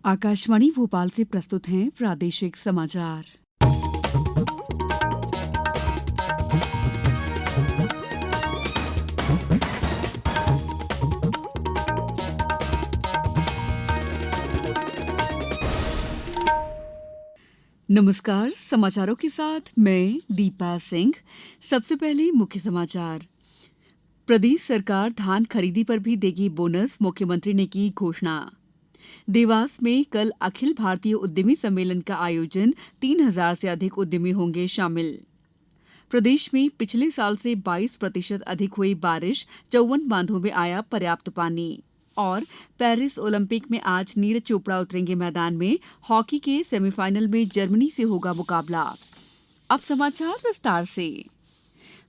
आकाशवाणी भोपाल से प्रस्तुत हैं प्रादेशिक समाचार। नमस्कार, समाचारों के साथ मैं दीपा सिंह। सबसे पहले मुख्य समाचार। प्रदेश सरकार धान खरीदी पर भी देगी बोनस, मुख्यमंत्री ने की घोषणा। देवास में कल अखिल भारतीय उद्यमी सम्मेलन का आयोजन, 3,000 से अधिक उद्यमी होंगे शामिल। प्रदेश में पिछले साल से 22% अधिक हुई बारिश, 54 बांधों में आया पर्याप्त पानी। और पेरिस ओलंपिक में आज नीरज चोपड़ा उतरेंगे मैदान में। हॉकी के सेमीफाइनल में जर्मनी से होगा मुकाबला। अब समाचार विस्तार से।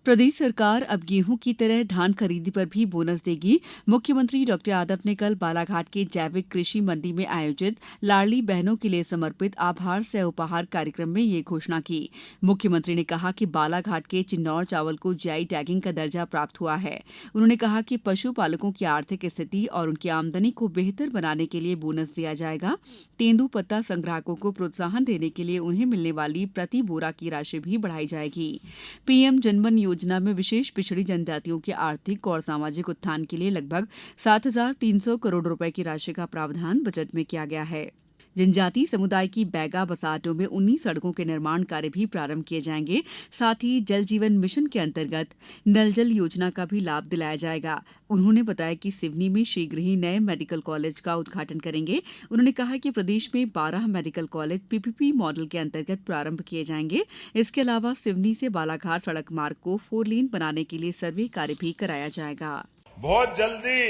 प्रदेश सरकार अब गेहूं की तरह धान खरीदी पर भी बोनस देगी। मुख्यमंत्री डॉ यादव ने कल बालाघाट के जैविक कृषि मंडी में आयोजित लाडली बहनों के लिए समर्पित आभार सह उपहार कार्यक्रम में ये घोषणा की। मुख्यमंत्री ने कहा कि बालाघाट के चिन्नौर चावल को जीआई टैगिंग का दर्जा प्राप्त हुआ है। उन्होंने कहा कि पशुपालकों की आर्थिक स्थिति और उनकी आमदनी को बेहतर बनाने के लिए बोनस दिया जाएगा। तेंदुपत्ता संग्राहकों को प्रोत्साहन देने के लिए उन्हें मिलने वाली प्रति बोरा की राशि भी बढ़ाई जाएगी। पीएम जनधन योजना में विशेष पिछड़ी जनजातियों के आर्थिक और सामाजिक उत्थान के लिए लगभग 7,300 करोड़ रुपए की राशि का प्रावधान बजट में किया गया है। जनजातीय समुदाय की बैगा बसाहटों में 19 सड़कों के निर्माण कार्य भी प्रारंभ किए जाएंगे। साथ ही जल जीवन मिशन के अंतर्गत नल जल योजना का भी लाभ दिलाया जाएगा। उन्होंने बताया कि सिवनी में शीघ्र ही नए मेडिकल कॉलेज का उद्घाटन करेंगे। उन्होंने कहा कि प्रदेश में 12 मेडिकल कॉलेज पीपीपी मॉडल के अंतर्गत प्रारंभ किए जाएंगे। इसके अलावा सिवनी से बालाघाट सड़क मार्ग को 4 लेन बनाने के लिए सर्वे कार्य भी कराया जाएगा। बहुत जल्दी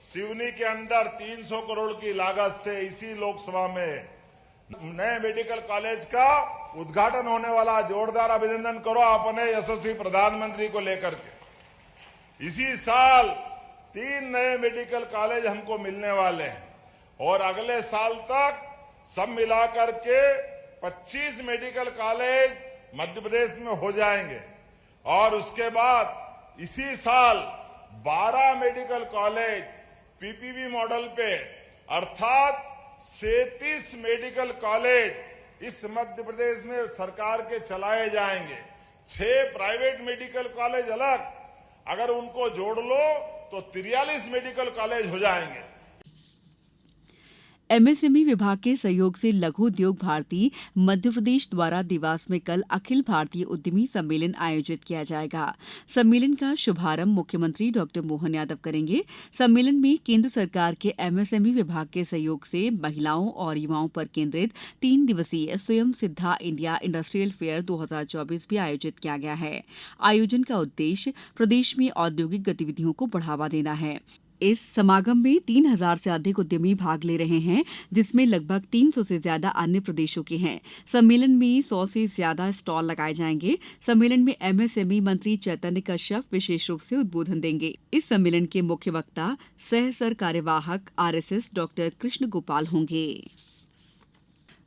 सिवनी के अंदर 300 करोड़ की लागत से इसी लोकसभा में नए मेडिकल कॉलेज का उद्घाटन होने वाला। जोरदार अभिनंदन करो अपने यशस्वी प्रधानमंत्री को लेकर के। इसी साल 3 नए मेडिकल कॉलेज हमको मिलने वाले हैं और अगले साल तक सब मिलाकर के 25 मेडिकल कॉलेज मध्य प्रदेश में हो जाएंगे और उसके बाद इसी साल 12 मेडिकल कॉलेज पीपीपी मॉडल पे अर्थात 37 मेडिकल कॉलेज इस मध्य प्रदेश में सरकार के चलाए जाएंगे। 6 प्राइवेट मेडिकल कॉलेज अलग, अगर उनको जोड़ लो तो 43 मेडिकल कॉलेज हो जाएंगे। एमएसएमई विभाग के सहयोग से लघु उद्योग भारती मध्य प्रदेश द्वारा देवास में कल अखिल भारतीय उद्यमी सम्मेलन आयोजित किया जाएगा। सम्मेलन का शुभारंभ मुख्यमंत्री डॉ मोहन यादव करेंगे। सम्मेलन में केंद्र सरकार के एमएसएमई विभाग के सहयोग से महिलाओं और युवाओं पर केंद्रित 3 दिवसीय स्वयं सिद्धा इंडिया इंडस्ट्रियल फेयर 2024 भी आयोजित किया गया है। आयोजन का उद्देश्य प्रदेश में औद्योगिक गतिविधियों को बढ़ावा देना है। इस समागम में 3,000 से अधिक उद्यमी भाग ले रहे हैं, जिसमें लगभग 300 से ज्यादा अन्य प्रदेशों के हैं। सम्मेलन में 100 से ज्यादा स्टॉल लगाए जाएंगे। सम्मेलन में एमएसएमई मंत्री चैतन्य कश्यप विशेष रूप से उद्बोधन देंगे। इस सम्मेलन के मुख्य वक्ता सह सर कार्यवाहक आरएसएस डॉ कृष्ण गोपाल होंगे।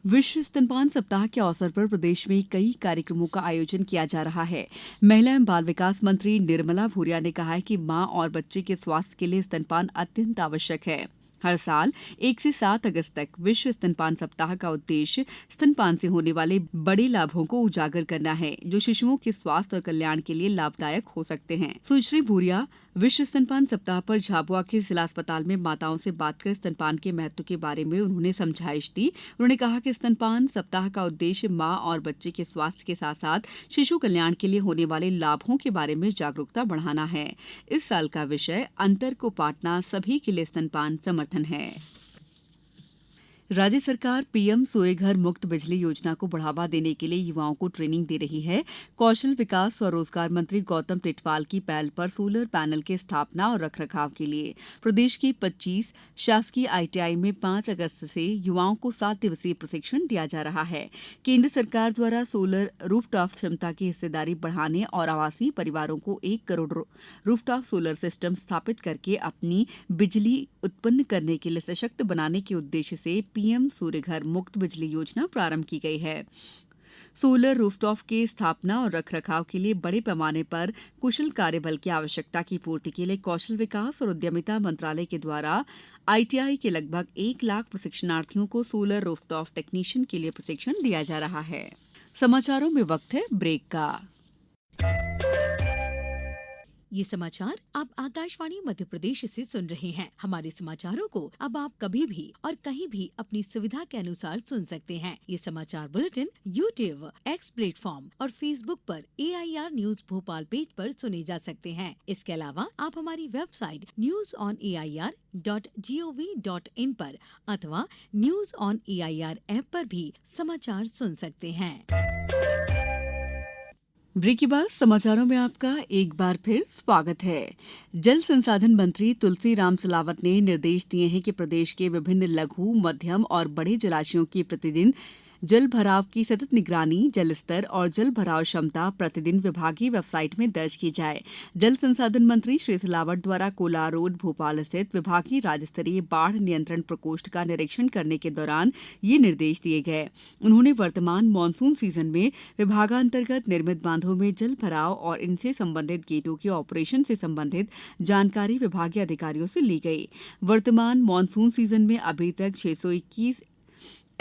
विश्व स्तनपान सप्ताह के अवसर पर प्रदेश में कई कार्यक्रमों का आयोजन किया जा रहा है। महिला एवं बाल विकास मंत्री निर्मला भूरिया ने कहा है कि मां और बच्चे के स्वास्थ्य के लिए स्तनपान अत्यंत आवश्यक है। हर साल 1 से 7 अगस्त तक विश्व स्तनपान सप्ताह का उद्देश्य स्तनपान से होने वाले बड़े लाभों को उजागर करना है, जो शिशुओं के स्वास्थ्य और कल्याण के लिए लाभदायक हो सकते हैं। सुश्री भूरिया विश्व स्तनपान सप्ताह पर झाबुआ के जिला अस्पताल में माताओं से बात कर स्तनपान के महत्व के बारे में उन्होंने समझाइश दी। उन्होंने कहा कि स्तनपान सप्ताह का उद्देश्य मां और बच्चे के स्वास्थ्य के साथ साथ शिशु कल्याण के लिए होने वाले लाभों के बारे में जागरूकता बढ़ाना है। इस साल का विषय अंतर को पाटना, सभी के लिए स्तनपान समर्थन है। राज्य सरकार पीएम सूर्यघर मुक्त बिजली योजना को बढ़ावा देने के लिए युवाओं को ट्रेनिंग दे रही है। कौशल विकास और रोजगार मंत्री गौतम टिटवाल की पहल पर सोलर पैनल की स्थापना और रखरखाव के लिए प्रदेश के 25 शासकीय आईटीआई में 5 अगस्त से युवाओं को 7 दिवसीय प्रशिक्षण दिया जा रहा है। केंद्र सरकार द्वारा सोलर रूफटॉप क्षमता की हिस्सेदारी बढ़ाने और आवासीय परिवारों को 1 करोड़ रूफटॉप सोलर सिस्टम स्थापित करके अपनी बिजली उत्पन्न करने के लिए सशक्त बनाने के उद्देश्य से पीएम सूर्यघर मुक्त बिजली योजना प्रारंभ की गई है। सोलर रूफटॉप के स्थापना और रखरखाव के लिए बड़े पैमाने पर कुशल कार्यबल की आवश्यकता की पूर्ति के लिए कौशल विकास और उद्यमिता मंत्रालय के द्वारा आईटीआई के लगभग 1 लाख प्रशिक्षणार्थियों को सोलर रूफटॉप टेक्नीशियन के लिए प्रशिक्षण दिया जा रहा है। समाचारों में वक्त है ब्रेक का। ये समाचार आप आकाशवाणी मध्य प्रदेश से सुन रहे हैं। हमारे समाचारों को अब आप कभी भी और कहीं भी अपनी सुविधा के अनुसार सुन सकते हैं। ये समाचार बुलेटिन यूट्यूब, एक्स प्लेटफॉर्म और फेसबुक पर AIR न्यूज भोपाल पेज पर सुने जा सकते हैं। इसके अलावा आप हमारी वेबसाइट newsonair.gov.in पर अथवा न्यूज ऑन AIR ऐप पर भी समाचार सुन सकते हैं। ब्रेक के बाद समाचारों में आपका एक बार फिर स्वागत है। जल संसाधन मंत्री तुलसीराम सिलावट ने निर्देश दिए हैं कि प्रदेश के विभिन्न लघु, मध्यम और बड़े जलाशयों की प्रतिदिन जल भराव की सतत निगरानी, जल स्तर और जल भराव क्षमता प्रतिदिन विभागीय वेबसाइट में दर्ज की जाए। जल संसाधन मंत्री श्री सिलावट द्वारा कोलार रोड भोपाल स्थित विभागीय राज्य स्तरीय बाढ़ नियंत्रण प्रकोष्ठ का निरीक्षण करने के दौरान ये निर्देश दिए गए। उन्होंने वर्तमान मानसून सीजन में विभागांतर्गत निर्मित बांधों में जल भराव और इनसे संबंधित गेटों के ऑपरेशन से संबंधित जानकारी विभागीय अधिकारियों से ली गई। वर्तमान मानसून सीजन में अभी तक 621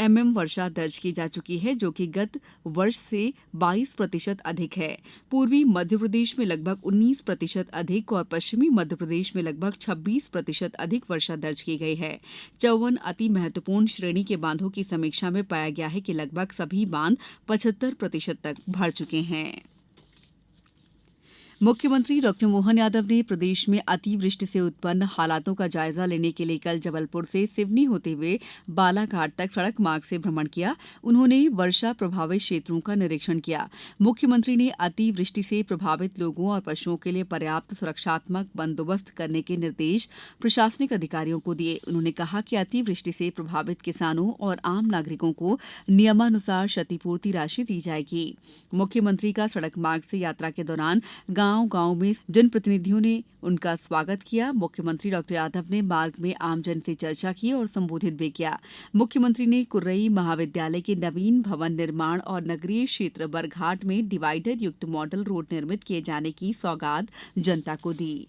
mm वर्षा दर्ज की जा चुकी है, जो कि गत वर्ष से 22% अधिक है। पूर्वी मध्य प्रदेश में लगभग 19% अधिक और पश्चिमी मध्य प्रदेश में लगभग 26% अधिक वर्षा दर्ज की गई है। 54 अति महत्वपूर्ण श्रेणी के बांधों की समीक्षा में पाया गया है कि लगभग सभी बांध 75% तक भर चुके हैं। मुख्यमंत्री डॉ मोहन यादव ने प्रदेश में अतिवृष्टि से उत्पन्न हालातों का जायजा लेने के लिए कल जबलपुर से सिवनी होते हुए बालाघाट तक सड़क मार्ग से भ्रमण किया। उन्होंने वर्षा प्रभावित क्षेत्रों का निरीक्षण किया। मुख्यमंत्री ने अतिवृष्टि से प्रभावित लोगों और पशुओं के लिए पर्याप्त सुरक्षात्मक बंदोबस्त करने के निर्देश प्रशासनिक अधिकारियों को दिए। उन्होंने कहा कि अतिवृष्टि से प्रभावित किसानों और आम नागरिकों को नियमानुसार क्षतिपूर्ति राशि दी जाएगी। मुख्यमंत्री का सड़क मार्ग से यात्रा के दौरान गांव-गांव में जनप्रतिनिधियों ने उनका स्वागत किया। मुख्यमंत्री डॉ यादव ने मार्ग में आमजन से चर्चा की और संबोधित भी किया। मुख्यमंत्री ने कुर्रई महाविद्यालय के नवीन भवन निर्माण और नगरीय क्षेत्र बरघाट में डिवाइडर युक्त मॉडल रोड निर्मित किए जाने की सौगात जनता को दी।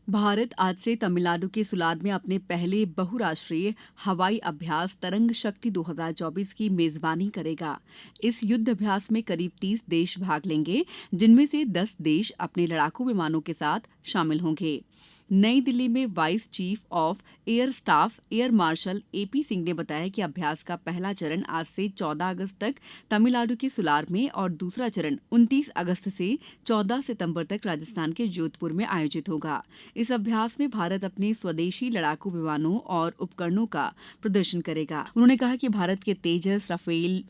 भारत आज से तमिलनाडु के सुलार में अपने पहले बहुराष्ट्रीय हवाई अभ्यास तरंग शक्ति 2024 की मेजबानी करेगा। इस युद्ध अभ्यास में करीब 30 देश भाग लेंगे, जिनमें से 10 देश अपने लड़ाकू विमानों के साथ शामिल होंगे। नई दिल्ली में vice chief of air staff air marshal AP Singh ने बताया कि अभ्यास का पहला चरण आज से 14 अगस्त तक तमिलनाडु के सुलार में और दूसरा चरण 29 अगस्त से 14 सितंबर तक राजस्थान के जोधपुर में आयोजित होगा। इस अभ्यास में भारत अपने स्वदेशी लड़ाकू विमानों और उपकरणों का प्रदर्शन करेगा। उन्होंने कहा कि भारत के तेजस, राफेल,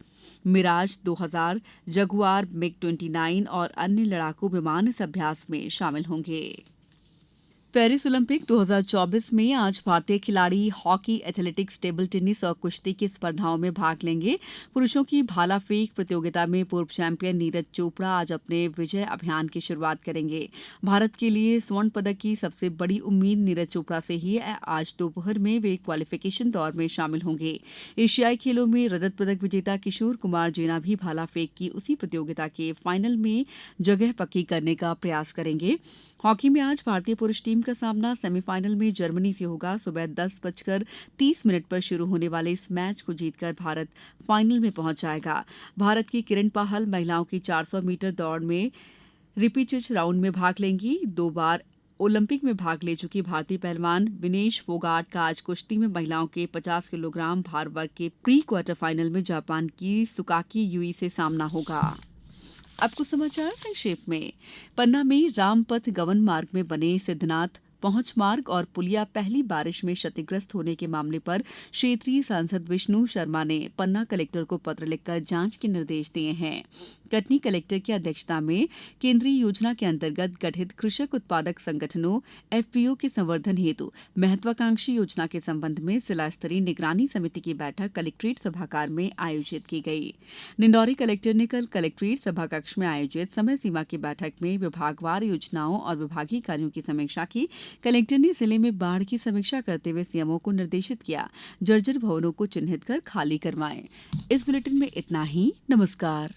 मिराज 2000, जगुआर, MiG-29 और अन्य लड़ाकू विमान इस अभ्यास में शामिल होंगे। पेरिस ओलंपिक 2024 में आज भारतीय खिलाड़ी हॉकी, एथलेटिक्स, टेबल टेनिस और कुश्ती की स्पर्धाओं में भाग लेंगे। पुरुषों की भाला फेंक प्रतियोगिता में पूर्व चैंपियन नीरज चोपड़ा आज अपने विजय अभियान की शुरुआत करेंगे। भारत के लिए स्वर्ण पदक की सबसे बड़ी उम्मीद नीरज चोपड़ा से ही है। आज दोपहर में वे क्वालिफिकेशन दौर में शामिल होंगे। एशियाई खेलों में रजत पदक विजेता किशोर कुमार जेना भी भाला फेंक की उसी प्रतियोगिता के फाइनल में जगह पक्की करने का प्रयास करेंगे। हॉकी में आज भारतीय पुरुष टीम का सामना सेमीफाइनल में जर्मनी से होगा। सुबह 10:30 पर शुरू होने वाले इस मैच को जीतकर भारत फाइनल में पहुंच जाएगा। भारत की किरण पाहल महिलाओं की 400 मीटर दौड़ में रिपीचेज राउंड में भाग लेंगी। 2 बार ओलंपिक में भाग ले चुकी भारतीय पहलवान विनेश फोगाट का आज कुश्ती में महिलाओं के 50 किलोग्राम भार वर्ग के प्री क्वार्टर फाइनल में जापान की सुकाकी युई से सामना होगा। अब कुछ समाचार संक्षेप में। पन्ना में रामपथ गवन मार्ग में बने सिद्धनाथ पहुंच मार्ग और पुलिया पहली बारिश में क्षतिग्रस्त होने के मामले पर क्षेत्रीय सांसद विष्णु शर्मा ने पन्ना कलेक्टर को पत्र लिखकर जांच के निर्देश दिए हैं। कटनी कलेक्टर की अध्यक्षता में केंद्रीय योजना के अंतर्गत गठित कृषक उत्पादक संगठनों FPO के संवर्धन हेतु महत्वाकांक्षी योजना के संबंध में जिला स्तरीय निगरानी समिति की बैठक कलेक्ट्रेट सभागार में आयोजित की गई। डिंडौरी कलेक्टर ने कल कलेक्ट्रेट सभाकक्ष में आयोजित समय सीमा की बैठक में विभागवार योजनाओं और विभागीय कार्यों की समीक्षा की। कलेक्टर ने जिले में बाढ़ की समीक्षा करते हुए सीएमओ को निर्देशित किया जर्जर भवनों को चिन्हित कर खाली करवाएं। इस बुलेटिन में इतना ही। नमस्कार।